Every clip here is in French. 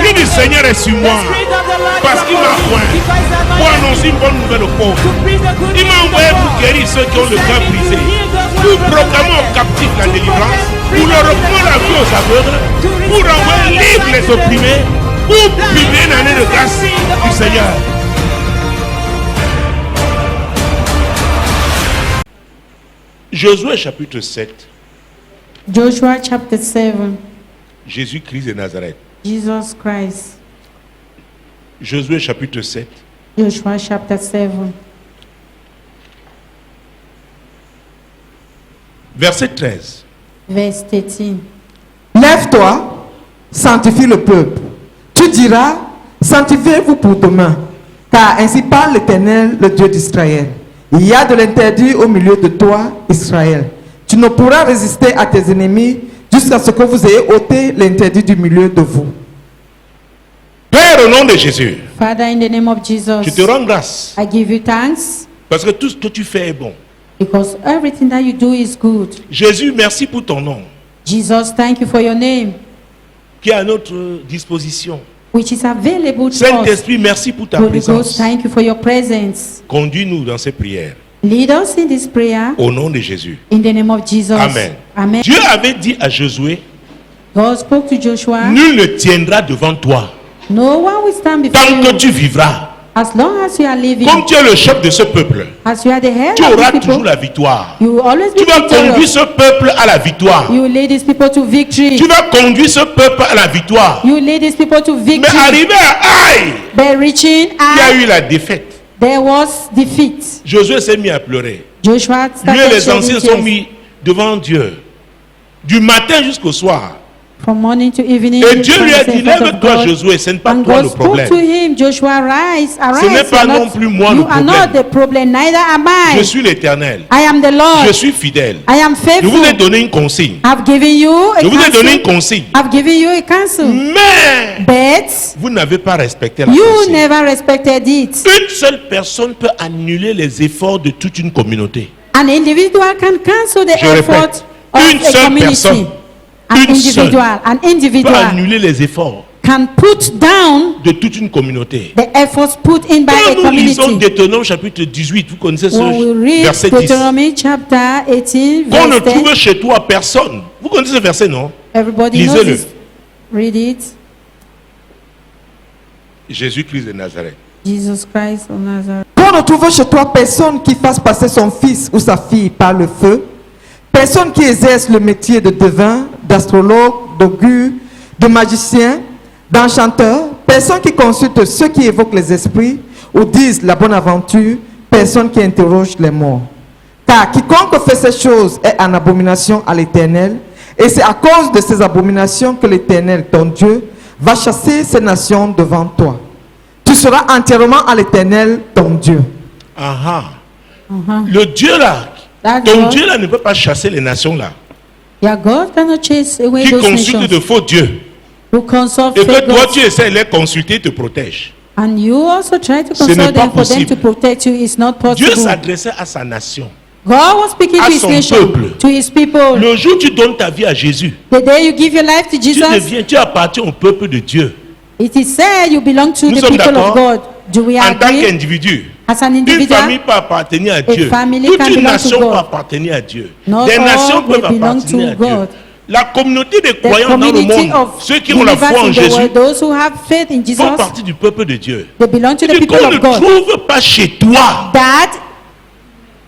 L'Esprit du Seigneur est sur moi. Parce qu'il m'a oint pour annoncer une bonne nouvelle aux pauvres. Il m'a envoyé pour guérir ceux qui ont le cœur brisé, pour proclamer aux captifs la délivrance, pour leur reprendre la vie aux aveugles, pour renvoyer libres les opprimés, pour publier une année de grâce du Seigneur. Josué chapitre 7. Joshua chapter 7. Jésus-Christ de Nazareth. Jesus Christ. Josué chapitre 7. Joshua chapter 7. Verset 13. Verse 13. Lève-toi, sanctifie le peuple. Tu diras, sanctifiez-vous pour demain, car ainsi parle l'Éternel, le Dieu d'Israël. Il y a de l'interdit au milieu de toi, Israël. Tu ne pourras résister à tes ennemis jusqu'à ce que vous ayez ôté l'interdit du milieu de vous. Père, au nom de Jésus, Father, in the name of Jesus, je te rends grâce I give you thanks parce que tout ce que tu fais est bon. because everything that you do is good. Jésus, merci pour ton nom Jesus, thank you for your name, qui est à notre disposition. which is available to us. Saint-Esprit, merci pour ta Holy Ghost, présence. thank you for your presence. Conduis-nous dans ces prières. Lead us in this prayer Au nom de Jésus. in the name of Jesus. Amen. Amen. Dieu avait dit à Josué, God spoke to Joshua, nul ne tiendra devant toi no one will stand before tant que you tu vivras. as long as you are living. Comme tu es le chef de ce peuple, As you are the head tu of auras these toujours people, la victoire. you will always be Tu vas conduire victorious. ce peuple à la victoire. You will lead these people to victory. Tu vas conduire ce peuple à la victoire. You will lead these people to Mais victory. arrivé à Aïe, By reaching il y a out, eu la défaite. there was defeat. Josué s'est mis à pleurer. Joshua Lui et started les shedding anciens sont tears mis devant Dieu. Du matin jusqu'au soir. from morning to evening. Et Dieu lui a in dit, front of lève-toi God. Josué, ce n'est pas And toi God le spoke problème. to him, Joshua, rise, arise. n'est pas You're not- non plus moi you le are not problème. the problem, neither am I. Je suis l'Éternel. I am the Lord. Je suis fidèle. I am Je faithful. vous ai donné une consigne. I've given you a Je vous ai donné une counsel. consigne. I've given you a counsel. Mais But vous n'avez pas respecté la you consigne. never respected it. Une seule personne peut annuler les efforts de toute une communauté. An individual can cancel the Je répète, effort of une a seule community. personne, An une seule, individual, an Peut individual annuler les efforts can put down de toute une communauté. the efforts put in by a Quand nous lisons community. Deutéronome chapitre 18, vous connaissez ce When we read verset 10. Deuteronomy chapter 18, Qu'on ne verse 10, trouve chez toi personne. Vous connaissez ce verset, non? everybody knows Lisez-le. this. Read it. Jésus-Christ de Nazareth. Jesus Christ of Nazareth. Qu'on ne trouve chez toi personne qui fasse passer son fils ou sa fille par le feu, personne qui exerce le métier de devin, d'astrologue, d'augure, de magicien, d'enchanteur, personne qui consulte ceux qui évoquent les esprits ou disent la bonne aventure, personne qui interroge les morts. Car quiconque fait ces choses est en abomination à l'Éternel, et c'est à cause de ces abominations que l'Éternel, ton Dieu, va chasser ces nations devant toi. Tu seras entièrement à l'Éternel, ton Dieu. Ah ah. Le Dieu là, That ton God, Dieu là ne peut pas chasser les nations là. your God cannot chase away Qui those consulte nations de faux dieux. who consult Et que fake toi gods. tu essaies de les consulter, te protège. And you also try to Ce n'est consult pas them for them possible. to protect you. It's not Dieu possible. s'adressait à sa nation. God was speaking à to his son nation, peuple. to his people. Le jour où tu donnes ta vie à Jésus, The day you give your life to tu Jesus, tu appartiens au peuple de Dieu. it is said you belong to Nous the sommes people d'accord? of God. Do we En tant agree? qu'individu, As an une individual, famille peut appartenir à Dieu. family Toute can une belong to nation God. peut appartenir à Dieu. Not Des all nations will peuvent belong appartenir à to Dieu. God. La communauté des the croyants dans le community monde, of ceux qui ont la believers foi en in the Jésus, world, those who have faith in Jesus, font partie du peuple de Dieu. they belong to the Et people qu'on ne of God. trouve pas chez toi. That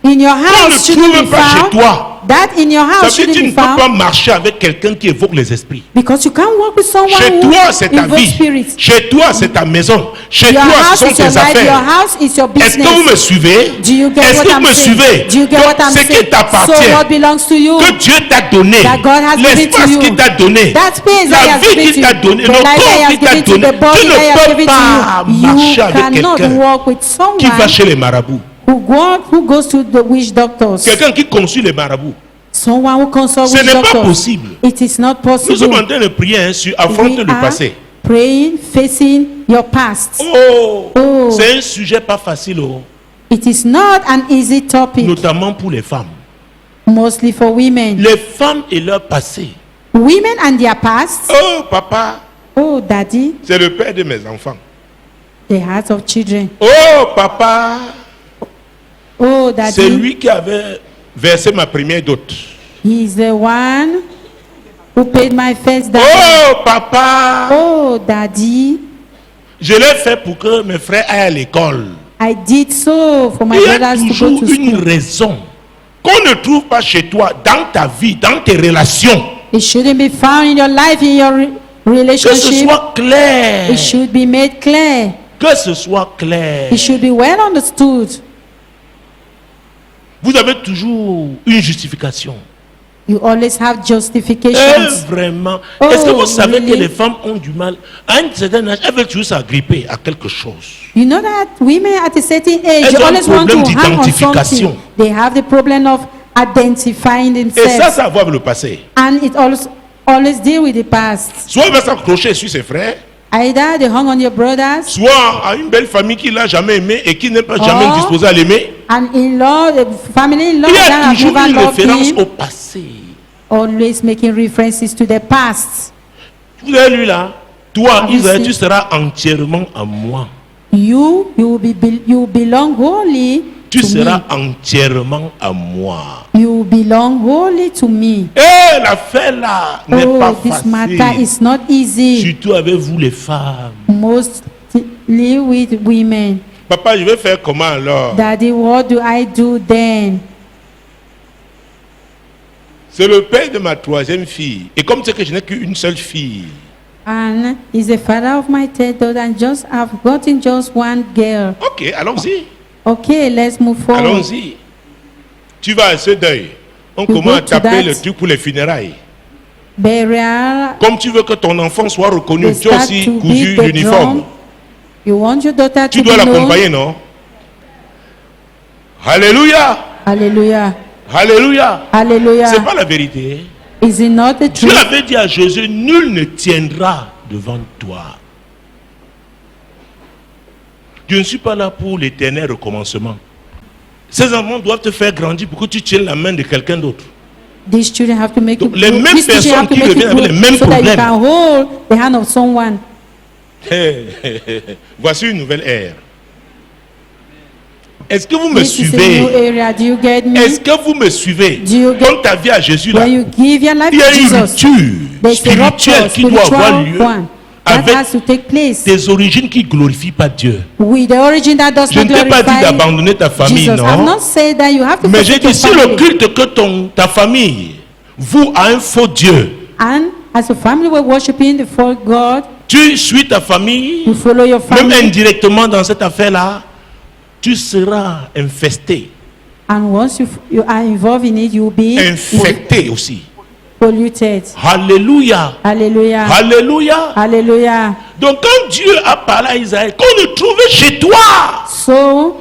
in your Qu'on house ne shouldn't trouve be pas chez found. toi. That in your Ça house veut dire que shouldn't tu ne be peux pas found. marcher avec quelqu'un qui évoque les esprits. Because you can't work with someone Chez who toi, c'est ta invokes vie. spirits. Chez toi, c'est ta maison. Chez Your toi, ce house sont is your tes life. Your affaires. house is your Est-ce que vous me business. suivez? Do you get Est-ce what que vous I'm me saying? suivez? Do you get Donc, what I'm ce qui saying? So t'appartient, what belongs to you? que Dieu t'a donné, That God has given to l'espace you. qu'il t'a donné, That space that la He has vie given qu'il to t'a you, donné, the le life that He corps has qu'il t'a given to you, donné, the body tu that He ne has peux given pas to you. marcher You avec cannot quelqu'un walk with qui va someone chez les marabouts. who goes to the witch doctors. Quelqu'un qui consulte les marabouts. Someone who consults Ce witch n'est pas doctors. possible. It is not Nous sommes possible. en train de prier hein, sur affronter We le are passé. praying, facing your past. Oh, Oh. c'est un sujet pas facile, oh, It is not an easy topic, notamment pour les femmes. mostly for women. Les femmes et leur passé. Women and their past. Oh, papa, Oh, Daddy, C'est le père de mes enfants. the hearts of children. Oh, papa, Oh, c'est Daddy, lui qui avait versé ma première dot. he's the one who paid my first dot. Oh, papa, Oh, Daddy, je l'ai fait pour que mes frères aillent à l'école. I did so for my Il y a brothers to go toujours to une school. raison qu'on ne trouve pas chez toi, dans ta vie, dans tes relations. It shouldn't be found in your life, in your Que ce relationship. soit clair. It should be made clear. Que ce soit clair. It should be well understood. Vous avez toujours une justification. You always have Et justifications. vraiment. Oh, Est-ce que vous savez que really? les femmes ont du mal à un certain âge, elles veulent toujours s'agripper à quelque chose. You know that women at a certain age, Elles they ont un always want problème to hang on d'identification. something. They have the problem of identifying Et ça, themselves. ça a à voir avec le passé. And it always deal with the past. Soit elle va s'accrocher sur ses frères, Either they hung on your brothers, soit à une belle famille qui l'a jamais aimé et qui n'est pas jamais Oh. disposée à l'aimer. and in-law, the family-in-law Il y a that have toujours never une loved référence him, au passé. always making references to the past. Vous avez lu là, toi, Have you Israël, seen- tu seras entièrement à moi. You belong wholly Tu to seras me. entièrement à moi. You belong wholly to me. Et l'affaire là n'est pas Oh, this matter facile. is not easy. Surtout avec vous les femmes. Mostly with women. Papa, je vais faire comment alors? Daddy, what do I do then? C'est le père de ma troisième fille. Et comme c'est que je n'ai qu'une seule fille, And he's the father of my third daughter, and I've gotten just one girl. ok, allons-y. Okay, let's move forward. Allons-y. Tu vas à ce deuil. On You commence à go to taper that. le truc pour les funérailles. Burial. Comme tu veux que ton enfant soit reconnu, They tu as start aussi to cousu beat the l'uniforme. drum. You want your daughter Tu to dois be known? l'accompagner, non? Alléluia. Hallelujah. Alléluia. C'est Hallelujah. pas la vérité. Is it not the Dieu truth? avait dit à Jésus, nul ne tiendra devant toi. Je ne suis pas là pour l'éternel recommencement. Ces enfants doivent te faire grandir pour que tu tiennes la main de quelqu'un d'autre. These children have to make you Donc, les grow. mêmes These children have personnes to qui make you reviennent avec grow les mêmes so that you problèmes. can hold the hand of someone. Voici une nouvelle ère. Est-ce que vous me This is a new suivez? area. Do you get me? Est-ce que vous me suivez? Do you get- Donne ta vie à Jésus là. When you give your life Il y a to une Jesus, rupture there's a rupture, spirituelle qui doit avoir lieu spiritual one that avec has to take place tes origines qui ne glorifient pas Dieu. with the origin that does Je not ne t'ai pas dit glorify d'abandonner ta famille, Jesus. I've non. not said that you have to Mais j'ai forsake dit, your si le family. culte que ta famille voue à un faux Dieu, And as a family, we're worshiping the false God. tu suis ta famille, You follow your même family, indirectement dans cette affaire-là, tu seras infesté, and once you are involved in it, you'll be infecté aussi. polluted. Alléluia. Hallelujah. Alléluia. Hallelujah. Donc quand Dieu a parlé à Israël, qu'on le trouvait chez toi. So,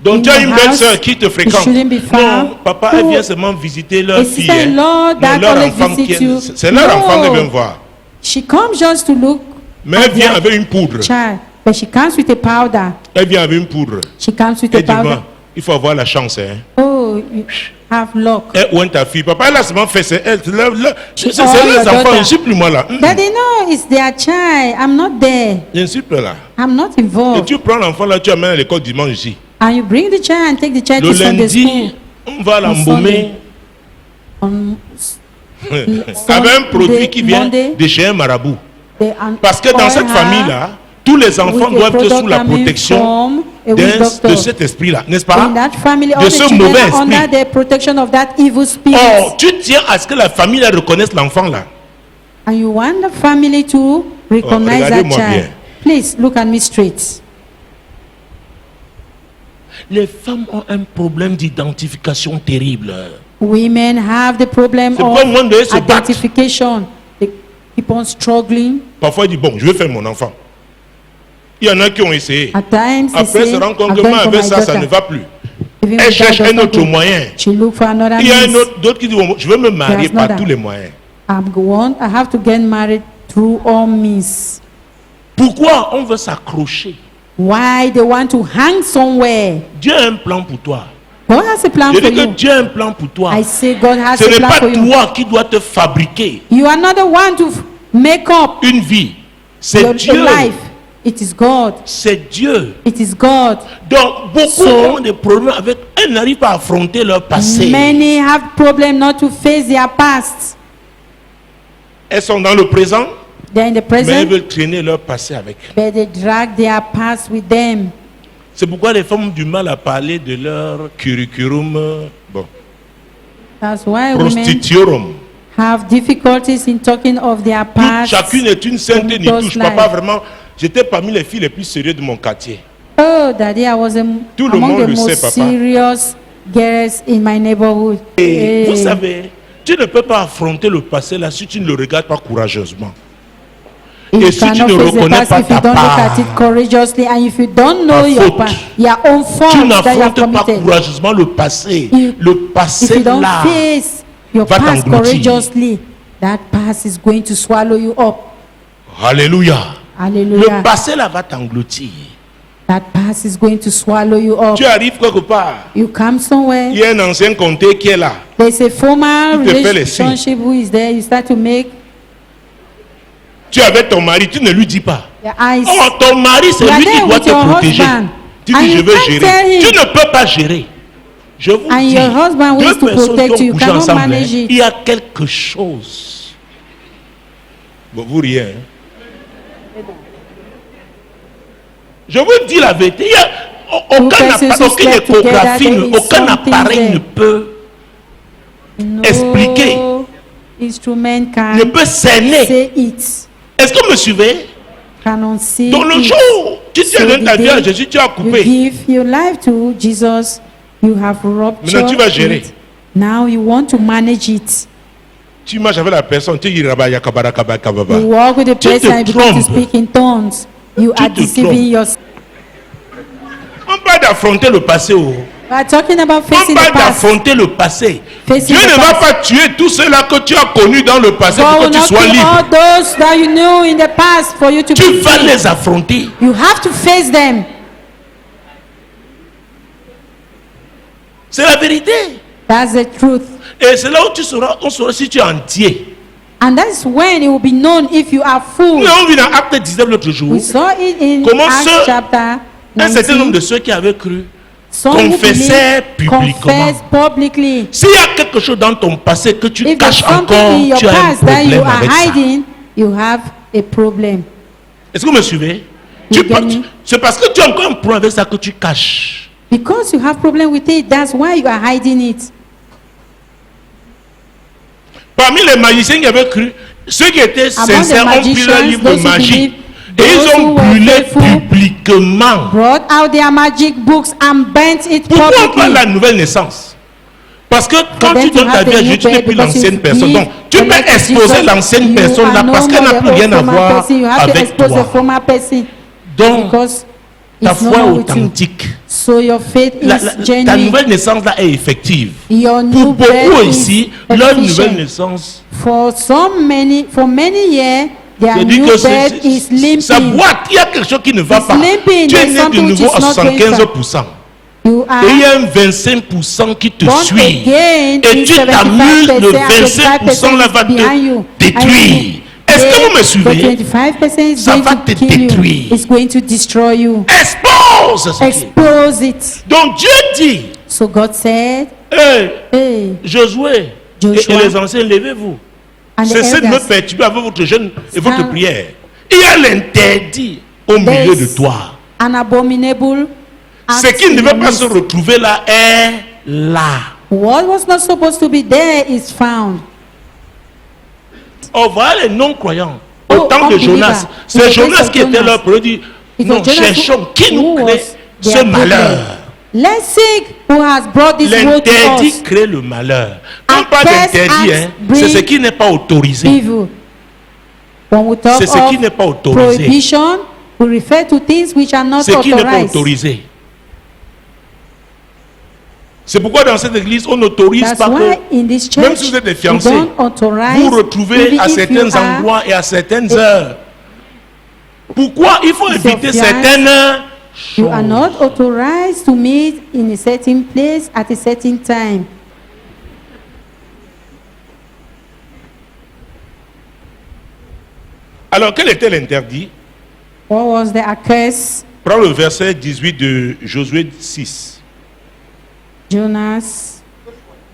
Donc in tu as your une belle house, soeur qui te it fréquente. shouldn't be found. Non, papa, elle vient seulement visiter leur a fille. hein. sister-in-law Non, that leur only enfant visits qui you. c'est leur enfant qu'elle No. vient voir. she comes just to look Mais elle at vient their avec une poudre. child, but she comes with a powder. Elle vient avec une poudre. She comes with Et a powder. dis-moi, il faut avoir la chance. Hein. Oh, you have luck. Et où est ta fille? Papa, elle a seulement fait. C'est Oh, leurs your enfants, daughter. je ne suis plus moi là. Daddy, no, it's their child. I'm not there. Je ne suis plus là. I'm not Et involved. tu prends l'enfant là, tu amènes à l'école dimanche ici. And you bring the child and take the child Le to Sunday school. lundi, on va l'embaumer Sunday. On avec un produit qui vient Monday, de chez un marabout. they Parce que dans cette famille-là, tous les enfants with a doivent être product sous la coming protection from a de doctor. cet esprit-là, n'est-ce pas? In that family, all De the ce children mauvais are under esprit. the protection of that evil spirit. Or, tu tiens à ce que la famille là, reconnaisse l'enfant là. And you want the family to recognize that regardez-moi bien. child. Please look at me straight. Les femmes ont un problème d'identification terrible. Women have the problem C'est pourquoi moi, de se of battre. identification. They keep on struggling. Parfois, il dit, bon, je vais faire mon enfant. Il y en a qui ont essayé. At times, they Après, say, se rend compte "I've que done moi, for avec my ça, ça daughter." ne va plus. Even Elle with that cherche un does not autre go. moyen. She look for another Il y a means. d'autres qui disent, bon, je veux me marier There's par not tous that. les moyens. I have to get married through all means. Pourquoi on veut s'accrocher? Why they want to hang somewhere? Dieu a un plan pour toi. God has a plan Je for dis que you. Dieu a un plan pour toi. I say God has Ce a n'est plan pas for you. toi qui dois te fabriquer. You are not the one to make up une vie. C'est your Dieu. life. It is God. C'est Dieu. It is God. Donc, beaucoup So- ont des problèmes avec... Elles n'arrivent pas à affronter leur passé. Many have problem not to face their past. Elles sont dans le présent, They're in the mais elles present, veulent traîner leur passé avec. but they drag their past with them. C'est pourquoi les femmes ont du mal à parler de leur curriculum, bon, That's why women prostiturum. have difficulties in talking of their past. Chacune est une sainte et n'y those touche. Papa, lives. vraiment, j'étais parmi les filles les plus sérieuses de mon quartier. Oh, Daddy, I was Tout le among monde the le sait, most papa. serious girls in my neighborhood. Et Eh, vous savez, tu ne peux pas affronter le passé là si tu ne le regardes pas courageusement. you et si tu cannot ne face the reconnais past pas if you ta don't look part, at it courageously, and if you don't know ta your faute, past, your own Tu fault that you have n'affrontes pas committed. courageusement le passé. You- Le If passé you don't là face your va past t'engloutir. courageously, that past is going to swallow you up. Alléluia. Hallelujah. Le passé là va t'engloutir. That past is going to swallow you up. Tu arrives quelque part, You come somewhere, il y a un ancien comté qui est là. there's a former Il te fait les signes. relationship who is there. You start to make Tu es avec ton mari, tu ne lui dis pas. your eyes. Oh, ton mari, c'est You are lui qui there doit with te your protéger. husband. Tu And dis, je you veux can't gérer. tell him. Tu ne peux pas gérer. Je vous And dis, your husband deux wants to personnes protect qui you. ont You couché cannot ensemble, hein, manage it. il y a quelque chose. Bon, vous riez, hein? Je vous dis la vérité. Il y a Two aucun persons who aucune slept together, échographie, there is aucun something appareil there. ne peut No expliquer. instrument can ne peut cerner. say it. Est-ce que vous me suivez? Cannot see Dans le it. jour où tu So donnes ta the vie à day Jésus, tu as you coupé. give your life to Jesus, you have ruptured Maintenant, tu vas gérer. it. Now you want to manage it. Tu marches avec la personne, tu dis rabaya kabara kabara kababa. You walk with the Tu te person and begin to trompes. speak in tongues. You Tu are te deceiving yourself. On parle d'affronter le passé. Oh. We are talking about On facing the parle past. d'affronter le passé. Facing Dieu the ne va past. pas tuer tous ceux-là que tu as connus dans le passé God pour will que tu not sois kill libre. all those that you knew in the past for you to Tu be vas free. les affronter. You have to face them. C'est la vérité. That's the truth. Et c'est là où on saura si tu es entier. And that's when it will be known if you are full. Nous avons vu dans Acte 19 l'autre jour, We saw it in Comment Acts ceux- chapter un certain nombre 19. de ceux qui avaient cru. Some who confessaient believe publiquement. confess publicly. S'il y a quelque chose dans ton passé que tu If there's caches something encore, in your tu as un past that you problème are avec ça. hiding, you have a problem. Est-ce que vous me suivez? You get me? C'est parce que tu as encore un problème avec ça que tu caches. Because you have problem with it, that's why you are hiding it. Parmi les magiciens qui avaient cru, ceux qui étaient Among sincères the ont pris leur magicians, livre de those who magie believe, et ils those who ont were brûlé faithful, publiquement. Brought out their magic books and burnt it Pourquoi on parle de publicly. la nouvelle naissance? Parce que quand then tu to donnes ta have vie the à new Jésus, tu n'es birth, plus because l'ancienne you personne. give Donc, tu the peux life to exposer Jesus, l'ancienne you personne are là no parce qu'elle more n'a the plus rien à former voir person. You have to avec expose the toi. former person Donc, because ta it's no foi est more with you. authentique. So your faith Ta is genuine. nouvelle naissance là est effective. Your new Pour beaucoup birth ici, is leur efficient. nouvelle naissance, For many years, their je dis new que birth is ça limping. boite, il y a quelque chose qui ne va It's pas. limping, Tu es there's né de something which nouveau is à not going 75%. You Et il y are a un 25% qui te born suit. again Et in tu t'amuses, 75%, le and 25% là va behind you. te détruire. Est-ce que vous me The suivez? 25% is Ça going va to te kill you. détruire. It's going to destroy you. Expose ce qui est. Expose it. Donc Dieu dit, So God said, hey, hey, Josué Joshua, et les anciens, levez-vous. and the Cessez de me elders, perturber avec votre jeûne et votre Stand. prière. Il y a l'interdit au there milieu de is toi. an abominable Ce act qui ne in devait your pas se midst. retrouver là est là. What was not supposed to be there is found. On voit les non-croyants Oh, au temps de unbeliever. Jonas. In C'est the Jonas days of qui était Jonas. là pour dire, It non, was Jonas cherchons qui nous who crée was ce their malheur. problem. Let's seek who has brought this woe to L'interdit us. crée le malheur. Quand on And parle first d'interdit, acts hein, c'est ce bring qui n'est pas autorisé. Evil. When we talk C'est ce qui n'est pas of autorisé. prohibition, we refer to things which are not Ce qui n'est pas authorized. autorisé. C'est pourquoi dans cette église, on n'autorise That's pas why que, in this même church, si vous êtes des we fiancés, don't authorize vous retrouvez even à if certains you are endroits et à certaines heures. Pourquoi il faut If éviter you're certaines You are choses? not authorized to meet in a certain place at a certain time. Alors, quel était l'interdit? What was the curse? Prends le verset 18 de Josué 6.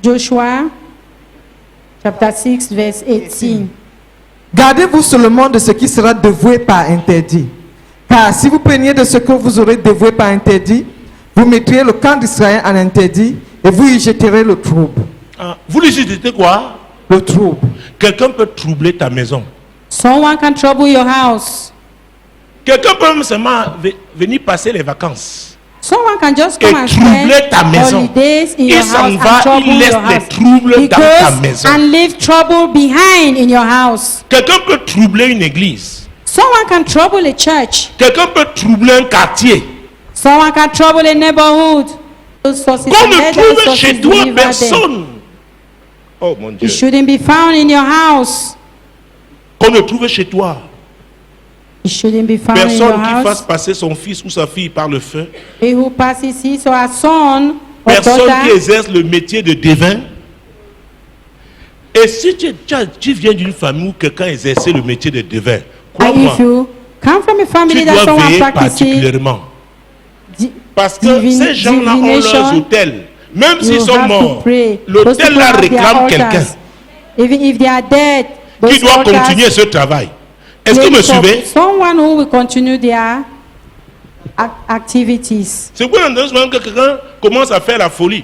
Joshua, chapter 6, verse 18. Gardez-vous seulement de ce qui sera dévoué par interdit. Car si vous preniez de ce que vous aurez dévoué par interdit, vous mettriez le camp d'Israël en interdit et vous y jetterez le trouble. Ah, vous lui dites quoi? Le trouble. Quelqu'un peut troubler ta maison. Someone can trouble your house. Quelqu'un peut même seulement venir passer les vacances. Someone can just Et come and troubler spend ta maison. holidays in Il your s'en house va, and trouble il laisse your les house. troubles He dans ta goes maison. and leave trouble behind in your house. Quelqu'un peut troubler une église. Someone can trouble a church. Quelqu'un peut troubler un quartier. Someone can trouble a neighborhood. Those sources Qu'on and ne let those trouve sources chez toi deliver them. personne. Oh mon Dieu. It shouldn't be found in your house. Qu'on ne trouve chez toi It shouldn't be found in personne your qui fasse house. passer son fils ou sa fille par le feu. He who passes his or her son or Personne qui daughter. exerce le métier de devin. Et si tu viens d'une famille où quelqu'un exerçait le métier de devin, And crois-moi, if you come from a family tu that dois someone veiller practices particulièrement. Parce que ces gens-là ont divination, leurs hôtels. Même you s'ils sont have to morts, pray. l'hôtel Those là people have their réclame altars. quelqu'un Even if they are dead, those qui doit altars continuer ce travail. Est-ce que vous me wait for suivez? someone who will continue their activities. C'est pourquoi dans ce moment que quelqu'un commence à faire la folie.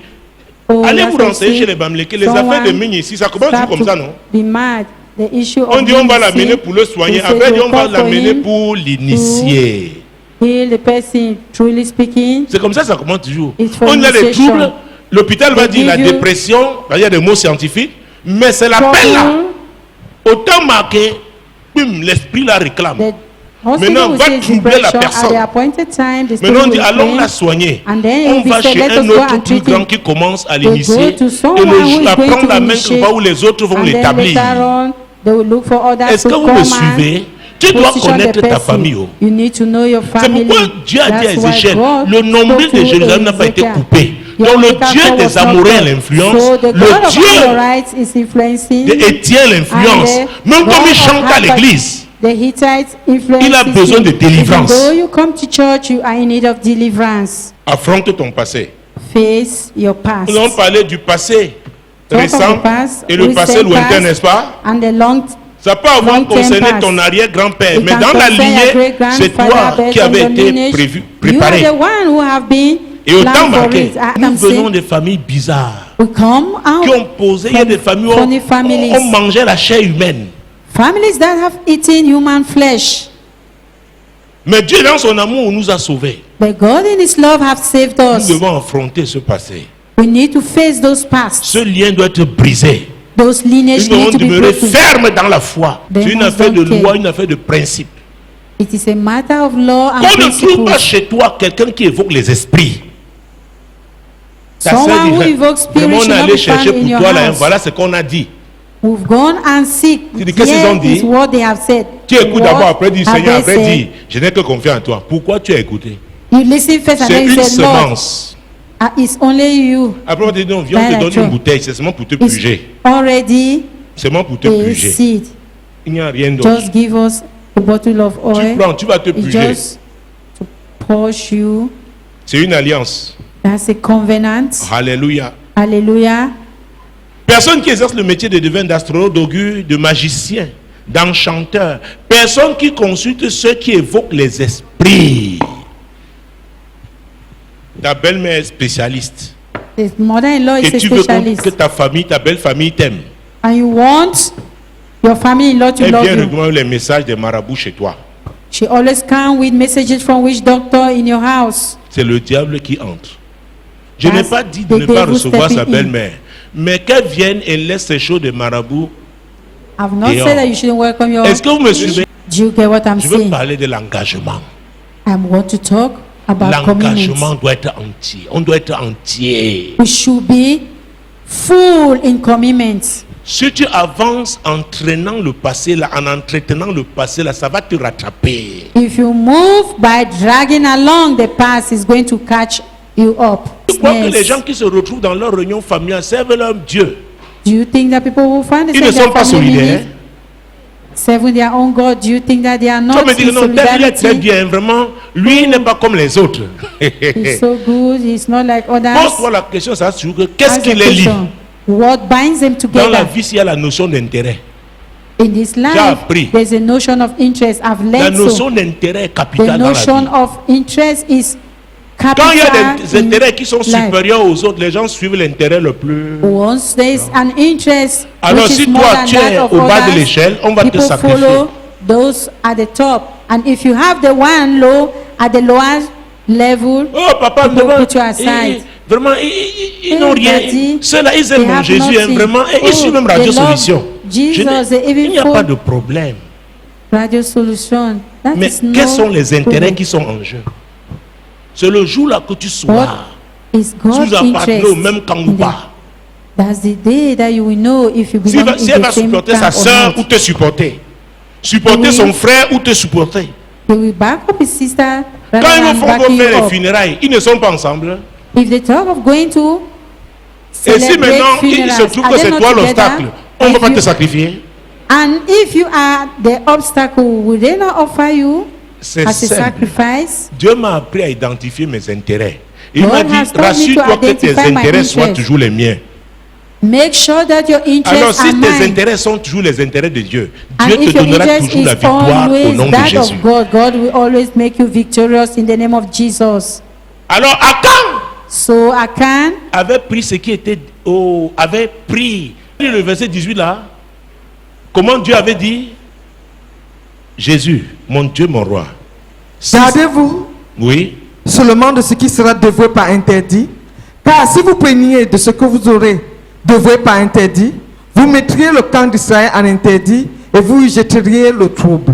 Oh, Allez that's vous why renseigner see, chez les Bamlékés. Les someone affaires de mine ici, ça commence start comme to ça, non? Be mad. The issue On of dit on va ministry, l'amener pour le soigner. they say Après, they on va call for l'amener him pour l'initier. heal the person, truly speaking. C'est comme ça ça commence toujours. It's for On a des initiation. troubles. L'hôpital va They dire la give you dépression. Il y a des mots scientifiques. Mais c'est l'appel là. Trouble. Autant marqué, bim, l'esprit la réclame. The Maintenant, hospital will va say troubler la depression personne. at the appointed time. The Maintenant, on spirit dit will allons pray. la soigner. And then it On will be va said, chez let us un go autre and plus treat grand him. qui commence à They go l'initier. to Et someone who is va going prendre to la main initiate. comme ça où les autres vont And then l'établir. later on, they will look for others Est-ce to que vous come me and suivez? Tu dois position connaître the ta person. famille. Oh. You need to know your C'est family. pourquoi Dieu a dit à That's why Ézéchiel, God le nombril spoke de to Jérusalem n'a pas été Ezekiel. coupé. Your Donc le umbilical Dieu cord des was not Amoréens cut. l'influence, So the God le of Dieu Amorites is influencing. d'Étienne l'influence. And the Même God comme il of chante à Habakkuk, l'église, the Hittites influences il a besoin de you. délivrance. Even though you come to church, you are in need of deliverance. affronte ton passé. Face your past. Nous allons parler du passé Talk of récent the past, et le recent passé lointain, past, n'est-ce pas? And the long Ça peut avoir long-term concerné past. ton arrière-grand-père, It mais can dans la concern your lignée, great-grandfather c'est toi based qui on avais your été lineage. préparé. You are the one who have been Et autant planned for marqué, it. I nous am venons saying des familles bizarres we come qui ont out posé, il y a des familles où funny families. on mangeait la chair humaine. Families that have eaten human flesh. Mais Dieu, dans son amour, nous a sauvés. But God in His love have saved Nous us. devons affronter ce passé. We need to face those pasts. Ce lien doit être brisé. Those lineages Nous devons need to be demeurer broken. fermes dans la foi. They C'est une must affaire de don't loi, care. une affaire de principe. It is a matter of law and Qu'on ne trouve pas principles. chez toi quelqu'un qui évoque les esprits. Ta sœur Someone who dirait, evokes spirit vraiment, on should est not allé be chercher found in pour your toi là, house. voilà ce qu'on a dit. We've gone and seek. Tu dis, qu'est-ce qu'ils ont Here dit? is what they have said. Tu écoutes What d'abord, après dis have Seigneur, they après said? dis, je n'ai que confiance en toi. Pourquoi tu as écouté? You listen first and C'est then you une say, Lord, semence. it's only you. Après on te dit, non, viens, on te That I donne une trust. bouteille, c'est seulement pour te It's purger. already Seulement pour te a purger. seed. Il n'y a rien d'autre. Just give us a bottle of Tu oil. prends, tu vas te It's purger. just to push you. C'est une alliance. That's a covenant. Alléluia. Hallelujah. Personne qui exerce le métier de devin, d'astrologue, d'augure, de magicien, d'enchanteur. Personne qui consulte ceux qui évoquent les esprits. Ta belle-mère est spécialiste. The mother-in-law Et is a tu veux que specialist. ta famille, ta belle-famille t'aime. And you want your family-in-law to Elle love vient you. régulièrement les messages des marabouts chez toi. She always comes with messages from witch doctor in your house. C'est le diable qui entre. Je n'ai That's pas dit de the ne pas devil recevoir sa stepping in. belle-mère. Mais qu'elle vienne et laisse ces choses des marabouts. I've not Et said that you shouldn't welcome your. Est-ce que vous me suivez? Do you get what I'm Je veux saying? parler de l'engagement. I want to talk about commitment. L'engagement doit être entier. On doit être entier. We should be full in commitment. Si tu avances en traînant le passé, là, en entretenant le passé, là, ça va te rattraper. If you move by dragging along the past, it's going to catch you up. Je crois que les Yes. gens qui se retrouvent dans leur réunion familiale servent leur Dieu. Do you think that people will find Ils ne sont pas solidaires. serving their own God, do you think that they are Tu not vas me dire, in non, tel il est très solidarity? bien, vraiment. Lui, il n'est pas comme les autres. He's so good, he's not like others. Pose-toi la question, ça, sur qu'est-ce Ask qui the les lie? question, what binds them Dans la together? vie, il y a la notion d'intérêt. In this life, appris. there's a notion of interest. I've La learned notion so. d'intérêt est The capitale dans la notion vie. of interest is Quand il y a capital des in intérêts qui sont life. supérieurs aux autres, les gens suivent l'intérêt le plus. Once there's an interest Alors, which si is more toi, than tu that es of au bas de others, l'échelle, on va te people sacrifier. follow those at the top. And if you have the one low at the lower level, Oh, papa, people vraiment, put you aside. vraiment, ils n'ont rien. Daddy, Ceux-là, ils they aiment mon have Jésus, hein, nothing. vraiment. Et Oh, ils suivent même they Radio love Solution. Jesus, they Il even n'y a pas follow de problème. Radio Solution. That Mais is no quels sont les intérêts problem. qui sont en jeu? C'est le jour là que tu What sois. is Si God's vous appartenez interest au même camp in ou them? pas. That's the day that you will know if you Si belong elle in va the same supporter camp sa or soeur ou not. te supporter. Supporter Oui. son frère ou te supporter. They will back up his sister Quand rather ils than vont backing faire you les up. funérailles, ils ne sont pas ensemble. If they talk of going to Et si celebrate maintenant il se funerals, trouve are que they c'est not toi together? l'obstacle, on ne va If pas te you- sacrifier. And if you are the obstacle, will they not offer you C'est as a simple. sacrifice? Dieu m'a appris à identifier mes intérêts. Il God m'a dit, has taught me to rassure-toi que tes identify my intérêts soient interests. toujours les miens. Make sure that your Alors interests si are tes mine. intérêts sont toujours les intérêts de Dieu, And Dieu te if your donnera interest toujours la is victoire au always nom de that Jésus. of God, God will always make you victorious in the name of Jesus. Alors Akan So Akan avait pris ce qui était avait pris le verset 18 là. Comment Dieu avait dit? Jésus, mon Dieu, mon roi. Gardez-vous Oui. seulement de ce qui sera dévoué par interdit, car si vous preniez de ce que vous aurez dévoué par interdit, vous mettriez le camp d'Israël en interdit et vous y jeteriez le trouble.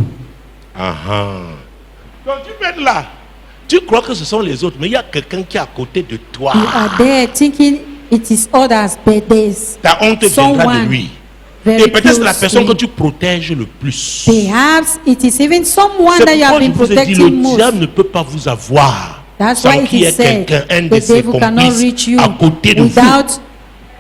Donc tu peux être là. Tu crois que ce sont les autres, mais il y a quelqu'un qui est à côté de toi. you are there thinking it is others, but there's Ta honte viendra de someone lui. very Et peut-être c'est la close personne to que you. tu protèges le plus. Perhaps it is even someone C'est that you pourquoi have je been vous ai dit, protecting le most. diable ne peut pas vous avoir That's sans why it qu'il y ait is said quelqu'un, un de the ses devil cannot complices reach you à côté de vous. without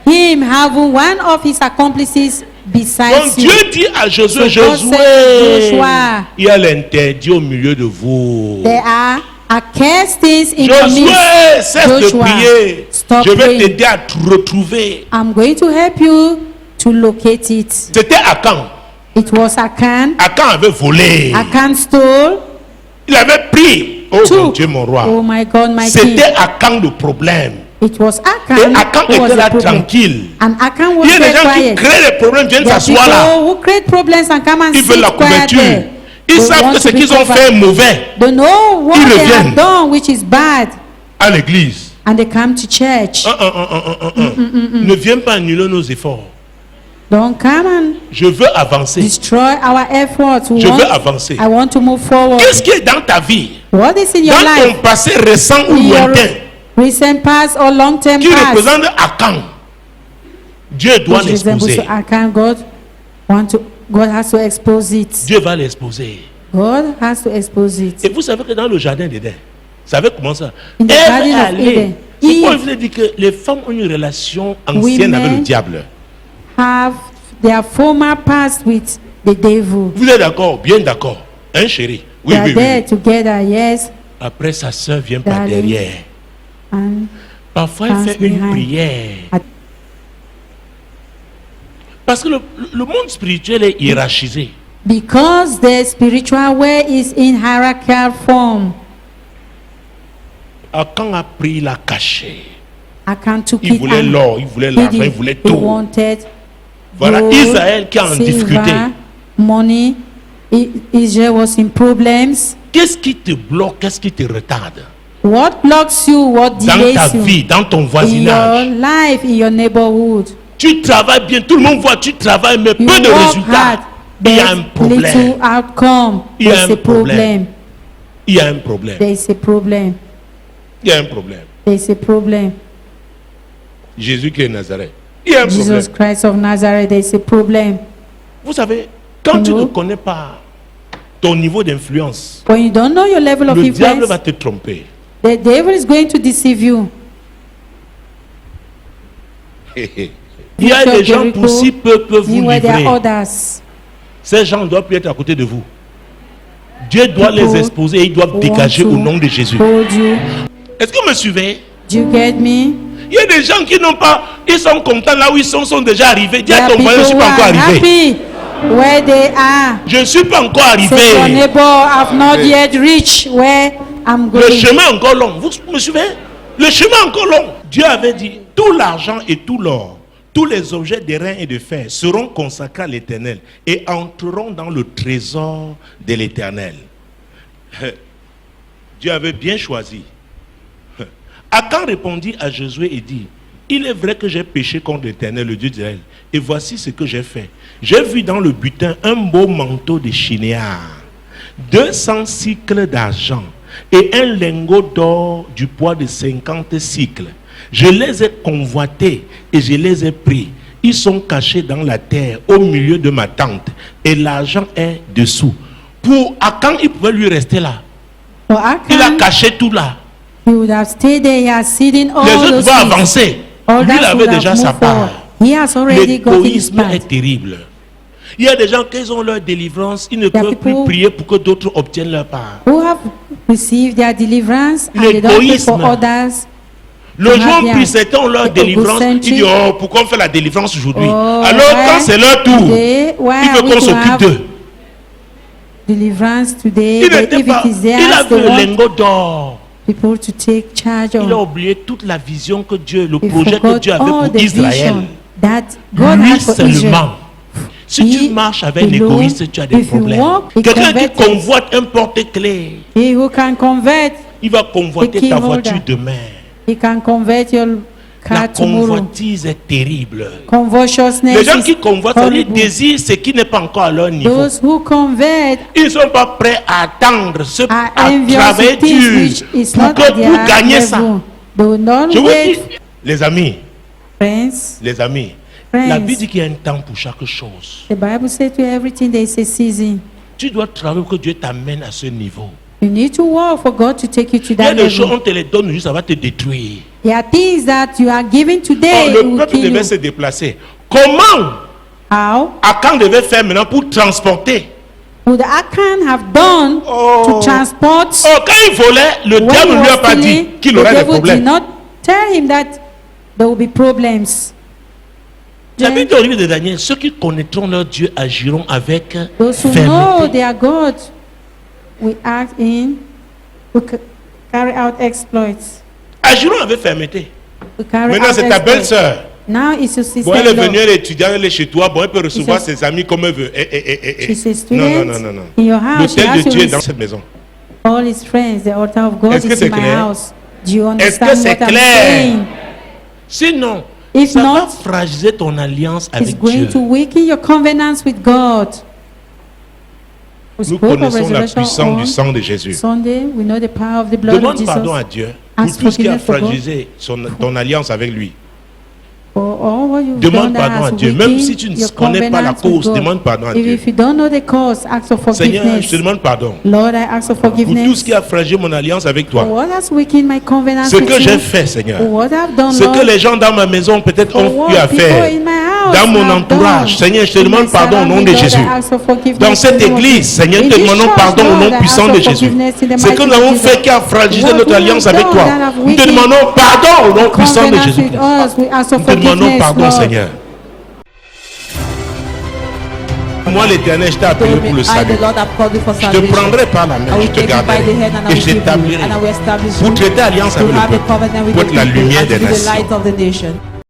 him having one of his accomplices besides Donc you. Dieu dit à Josué, So God Josué, said, Joshua, il y a l'interdit au milieu de vous. There are accursed things in your Josué, midst. cesse de Joshua, prier. stop Je vais praying. t'aider à te retrouver. I'm going to help you to locate it. C'était Akan. It was Akan. Akan avait volé. Akan stole. Il avait pris. Oh mon Took. Dieu, mon roi. Oh my God, my king. C'était Akan le problème. It was Et Akan Akan who was était là the problem. tranquille. And Akan was Il y a des very gens qui quiet. créent des problèmes, viennent There are s'asseoir là. people who create problems and come and Ils veulent sit la quiet couverture. there. Ils They savent want que ce to be qu'ils ont covered. fait est mauvais They know what Ils they reviennent. have done, which is bad, à l'église. and they come to church. Ne viens pas annuler nos efforts. Don't come and Je veux avancer. destroy our efforts. Je veux avancer. I want to move forward. Qu'est-ce qui est dans ta vie? What is in your Dans ton life? passé récent ou In your lointain recent past or long-term qui past? représente Akan? Dieu doit Which resembles l'exposer. to Akan. God has to expose it. Dieu va l'exposer. God has to expose it. Et vous savez que dans le jardin d'Éden, vous savez comment ça? In the Garden of allait. Eden, C'est pourquoi Eve- je vous ai dit que les femmes ont une relation ancienne avec le Women diable. Have their former past with the devil. Vous êtes d'accord? Bien d'accord. Hein, chérie? Oui, They are oui, there oui. together, yes. Après, sa soeur vient par Darling. derrière. And Parfois, elle Pass fait une behind. prière. At- Parce que le monde spirituel est hiérarchisé. because the spiritual way is in hierarchical form, Quand a pris, il a caché. Akan took Il it voulait and l'or, il voulait hid l'argent, il it. voulait He tout. wanted Voilà, gold, Israël qui est en difficulté. silver, money. Israel was in problems. Qu'est-ce qui te bloque? Qu'est-ce qui te retarde? What blocks you? What Dans ta delays you? vie, dans ton In your voisinage. life, in your neighborhood. Tu travailles bien, tout le monde voit, tu travailles, mais You peu de work résultats. hard, Il y a un there's problème. little outcome. Il y a There's un a problem. problème. Il y a un problème. There's a problem. Il y a un problème. There's a problem. Jésus qui est Nazareth. Il y a un Jesus problème. Christ of Nazareth, there's a problem. Vous savez, quand tu No. ne connais pas ton niveau d'influence, When you don't know your level of le diable influence, va te tromper. the devil is going to deceive you. Il y a des gens pour si peu peuvent vous Meanwhile, there are livrer. others. Ces gens ne doivent plus être à côté de vous. Dieu doit les exposer et ils doivent dégager au nom de Jésus. Est-ce que vous me suivez? Do you get me? Il y a des gens qui n'ont pas, ils sont contents là où ils sont déjà arrivés. Dis There à are ton voisin, je ne suis people pas who encore are arrivé. happy where they are. Je ne suis pas encore Say to your arrivé. neighbor, I've not yet reached where I'm Le going. chemin est encore long. Vous me suivez? Le chemin est encore long. Dieu avait dit, tout l'argent et tout l'or, tous les objets d'airain et de fer seront consacrés à l'Éternel et entreront dans le trésor de l'Éternel. Dieu avait bien choisi. Akan répondit à Josué et dit, il est vrai que j'ai péché contre l'Éternel, le Dieu d'Israël, et voici ce que j'ai fait. J'ai vu dans le butin un beau manteau de chinéar, 200 cycles d'argent et un lingot d'or du poids de 50 cycles. Je les ai convoités et je les ai pris. Ils sont cachés dans la terre au milieu de ma tente et l'argent est dessous. Pour Akan, il pouvait lui rester là. For Il a Achan, caché tout là. he would have stayed there. He has seen all Les autres those vont things. avancer. All Lui, il that avait would have déjà sa moved forward. part. He has already gotten his L'égoïsme part. est terrible. Il y a des gens qui ont leur délivrance, ils ne There are peuvent plus people prier pour que d'autres obtiennent leur part. Who have received their deliverance and they don't pray for L'égoïsme. others. Le jour bien. où certains ont leur The délivrance, ils egocentry. disent, oh, pourquoi on fait la délivrance aujourd'hui? Oh, Alors quand why c'est leur tour, today? Why il are veut we qu'on to s'occupe have d'eux. deliverance today? Il But n'était if pas, it is il theirs, a they vu le want lingot d'or. people to take charge Il a of. oublié toute la vision que Dieu, le He projet que forgot Dieu avait all pour the Israël. vision that God Lui had for Israel. seulement. Si tu He marches avec alone, l'égoïste, tu as des if you problèmes. walk with Quelqu'un qui covetous, convoite un porte-clés, He who can convert, il va convoiter The key ta holder. voiture demain. he can convert your La car tomorrow. convoitise est terrible. Covetousness Les gens is qui convoitent, ça veut dire horrible. désirent ce qui n'est pas encore à leur niveau. Those who convert Ils ne sont pas prêts à attendre, are à envious travailler of things dur which is pour, not que, at pour their gagner ça. level. They will not Je vous wait, dis, les amis, friends. les amis, Friends. la Bible dit qu'il y a un temps pour chaque chose. The Bible says to everything there is a season. Tu dois travailler pour que Dieu t'amène à ce niveau. You need to work for God to take you to Il y a that des choses, level. on te les donne juste, ça va te détruire. There are things that you are giving Oh, today le will peuple kill devait you. se déplacer. Comment How Akan devait faire maintenant pour transporter? would Achan have done Oh. to transport? Oh, quand il volait, le When diable he ne lui a was pas dit stealing, qu'il the aurait des devil did problèmes. not tell him that there will be problems. La Then Bible au livre de Daniel, ceux qui connaîtront leur Dieu agiront avec those who know fermeté. their God will act in, will carry out exploits. Agiront avec fermeté. Will carry Maintenant, out c'est ta exploits. belle-sœur. Now it's your sister. Bon, elle est venue, elle est étudiante, elle est chez toi. Bon, elle peut recevoir It's a- ses amis comme elle veut. She's a Non, student non, non, non, non. in your house. She L'autel has de to Dieu est dans receive cette maison. all his friends. The altar of God Est-ce que is c'est in my clair? house. Do you Est-ce que understand c'est what I'm clair? saying? Sinon, If ça va not, fragiliser ton alliance it's avec going Dieu. to weaken your covenants with God. We Nous spoke of connaissons la resurrection puissance du on sang de Jésus. Sunday. We know the power of the blood of Demande Jesus. pardon à Dieu pour Ask tout ce qui a forgiveness for God. fragilisé ton alliance avec lui. For all what you've Demande done that pardon has à Dieu. Même weakened si tu ne your connais pas la covenants with cause, God. demande pardon à Dieu. If you don't know the cause, ask for Seigneur, forgiveness. je te demande pardon Lord, I ask for pour tout ce forgiveness. qui a fragilé mon alliance avec For toi. what has weakened my covenants Ce with que j'ai you? fait, Seigneur. For what I've done, Ce Lord. que les gens dans ma maison peut-être For ont what eu à people faire. in my house Dans mon have entourage. done. Seigneur, je te In demande my pardon au nom surrounding, de Lord, I Jésus. ask for forgiveness Dans in cette the name of église, Jesus. Seigneur, In te this demandons church, pardon au Lord, nom I puissant ask de for Jésus. forgiveness in the Ce que mighty nous name of avons Jesus. fait qui a fragilisé What notre we alliance have avec done toi. that have Nous te weakened demandons pardon au nom puissant de covenants Jésus. with us, we ask for Nous te demandons forgiveness, pardon, Lord. Seigneur. Moi, l'Éternel, je t'ai appelé told pour me, le I, salut. the Lord, have called you for Je te salvation. prendrai par la I main, will je te take you by garderai the hand and I et will je keep you, t'établirai and I will establish pour you traiter alliance to avec le have a peuple, covenant with pour the être la people lumière and to des be the nations. light of the nation.